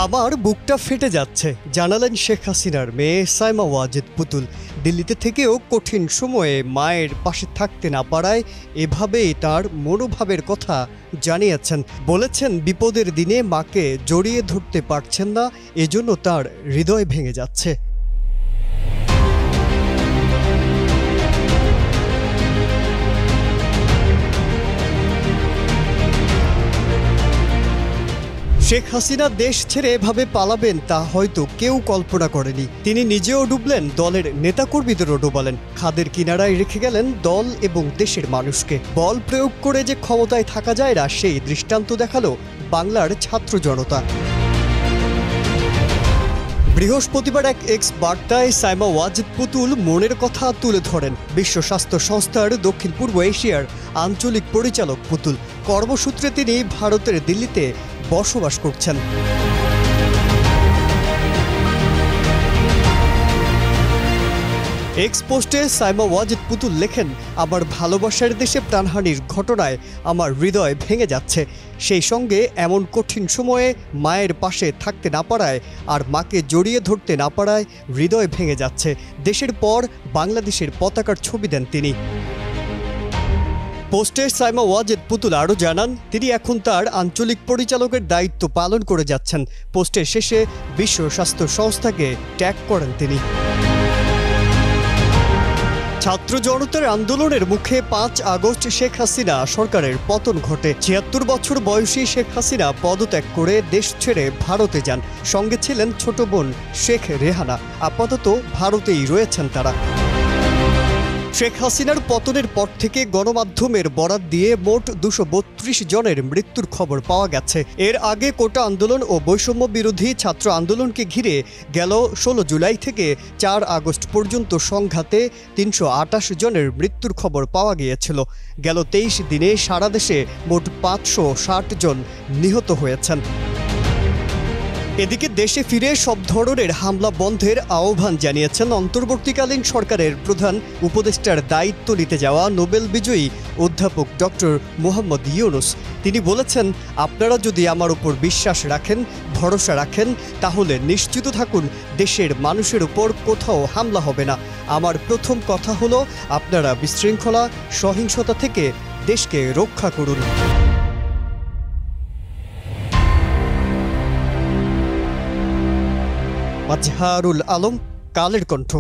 আমার বুকটা ফেটে যাচ্ছে জানালেন শেখ হাসিনার মেয়ে সাইমা ওয়াজেদ পুতুল। দিল্লিতে থেকেও কঠিন সময়ে মায়ের পাশে থাকতে না পারায় এভাবেই তার মনোভাবের কথা জানিয়েছেন। বলেছেন বিপদের দিনে মাকে জড়িয়ে ধরতে পারছেন না, এজন্য তার হৃদয় ভেঙে যাচ্ছে। শেখ হাসিনা দেশ ছেড়ে এভাবে পালাবেন তা হয়তো কেউ কল্পনা করেনি। তিনি নিজেও ডুবলেন, দলের নেতাকর্মীদেরও ডোবালেন, খাদের কিনারায় রেখে গেলেন দল এবং দেশের মানুষকে। বল প্রয়োগ করে যে ক্ষমতায় থাকা যায় না, সেই দৃষ্টান্ত দেখালো বাংলার ছাত্র জনতা। বৃহস্পতিবার এক এক্স বার্তায় সাইমা ওয়াজেদ পুতুল মনের কথা তুলে ধরেন। বিশ্ব স্বাস্থ্য সংস্থার দক্ষিণ পূর্ব এশিয়ার আঞ্চলিক পরিচালক পুতুল। কর্মসূত্রে তিনি ভারতের দিল্লিতে বসবাস করছেন। এক্স পোস্টে সাইমা ওয়াজেদ পুতুল লেখেন, আমার ভালোবাসার দেশে প্রাণহানির ঘটনায় আমার হৃদয় ভেঙে যাচ্ছে। সেই সঙ্গে এমন কঠিন সময়ে মায়ের পাশে থাকতে না পারায় আর মাকে জড়িয়ে ধরতে না পারায় হৃদয় ভেঙে যাচ্ছে। দেশের পর বাংলাদেশের পতাকার ছবি দেন তিনি। পোস্টে সাইমা ওয়াজেদ পুতুল আরও জানান, তিনি এখন তার আঞ্চলিক পরিচালকের দায়িত্ব পালন করে যাচ্ছেন। পোস্টের শেষে বিশ্ব স্বাস্থ্য সংস্থাকে ট্যাগ করেন তিনি। ছাত্র জনতার আন্দোলনের মুখে 5 আগস্ট শেখ হাসিনা সরকারের পতন ঘটে। 76 বছর বয়সী শেখ হাসিনা পদত্যাগ করে দেশ ছেড়ে ভারতে যান। সঙ্গে ছিলেন ছোট বোন শেখ রেহানা। আপাতত ভারতেই রয়েছেন তারা। শেখ হাসিনার পতনের পর থেকে গণমাধ্যমের বরাত দিয়ে মোট 232 জনের মৃত্যুর খবর পাওয়া গেছে। এর আগে কোটা আন্দোলন ও বৈষম্য বিরোধী ছাত্র আন্দোলনকে ঘিরে গেল 16 জুলাই থেকে 4 আগস্ট পর্যন্ত সংঘাতে 328 জনের মৃত্যুর খবর পাওয়া গিয়েছিল। গেল 23 দিনে সারা দেশে মোট 560 জন নিহত হয়েছেন। এদিকে দেশে ফিরে সব ধরনের হামলা বন্ধের আহ্বান জানিয়েছেন অন্তর্বর্তীকালীন সরকারের প্রধান উপদেষ্টার দায়িত্ব নিতে যাওয়া নোবেল বিজয়ী অধ্যাপক ডক্টর মোহাম্মদ ইউনুস। তিনি বলেছেন, আপনারা যদি আমার উপর বিশ্বাস রাখেন, ভরসা রাখেন, তাহলে নিশ্চিত থাকুন দেশের মানুষের উপর কোথাও হামলা হবে না। আমার প্রথম কথা হলো, আপনারা বিশৃঙ্খলা, সহিংসতা থেকে দেশকে রক্ষা করুন। মাজহারুল আলম, কালের কণ্ঠ।